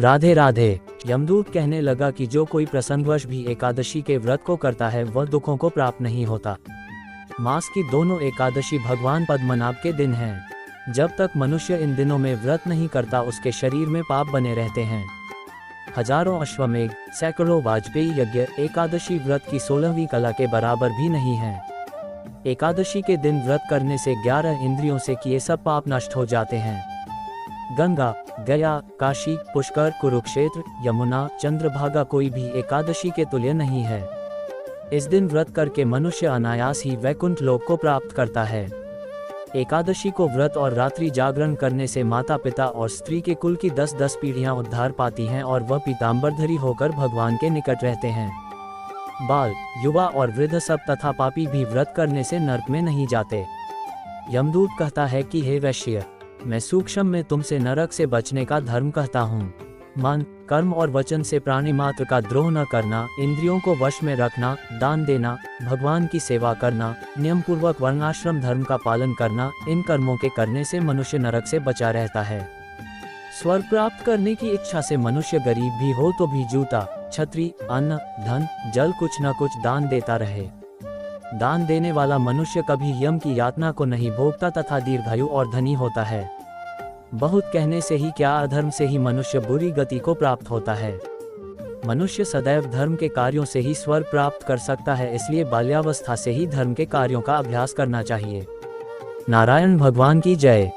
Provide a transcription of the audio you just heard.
राधे राधे। यमदूत कहने लगा कि जो कोई प्रसंगवश भी एकादशी के व्रत को करता है वह दुखों को प्राप्त नहीं होता। मास की दोनों एकादशी भगवान पद्मनाभ के दिन हैं। जब तक मनुष्य इन दिनों में व्रत नहीं करता उसके शरीर में पाप बने रहते हैं। हजारों अश्वमेघ, सैकड़ों वाजपेयी यज्ञ एकादशी व्रत की 16वीं कला के बराबर भी नहीं है। एकादशी के दिन व्रत करने से 11 इंद्रियों से किए सब पाप नष्ट हो जाते हैं। गंगा, गया, काशी, पुष्कर, कुरुक्षेत्र, यमुना, चंद्रभागा कोई भी एकादशी के तुल्य नहीं है। इस दिन व्रत करके मनुष्य अनायास ही वैकुंठ लोक को प्राप्त करता है। एकादशी को व्रत और रात्रि जागरण करने से माता पिता और स्त्री के कुल की 10-10 पीढ़ियां उद्धार पाती हैं और वह पीताम्बरधरी होकर भगवान के निकट रहते हैं। बाल, युवा और वृद्ध सब तथा पापी भी व्रत करने से नरक में नहीं जाते। यमदूत कहता है कि हे वैश्य, मैं सूक्ष्म में तुमसे नरक से बचने का धर्म कहता हूँ। मन, कर्म और वचन से प्राणी मात्र का द्रोह न करना, इंद्रियों को वश में रखना, दान देना, भगवान की सेवा करना, नियम पूर्वक वर्णाश्रम धर्म का पालन करना, इन कर्मों के करने से मनुष्य नरक से बचा रहता है। स्वर्ग प्राप्त करने की इच्छा से मनुष्य गरीब भी हो तो भी जूता, छतरी, अन्न, धन, जल कुछ न कुछ दान देता रहे। दान देने वाला मनुष्य कभी यम की यातना को नहीं भोगता तथा दीर्घायु और धनी होता है। बहुत कहने से ही क्या, अधर्म से ही मनुष्य बुरी गति को प्राप्त होता है। मनुष्य सदैव धर्म के कार्यों से ही स्वर्ग प्राप्त कर सकता है, इसलिए बाल्यावस्था से ही धर्म के कार्यों का अभ्यास करना चाहिए। नारायण भगवान की जय।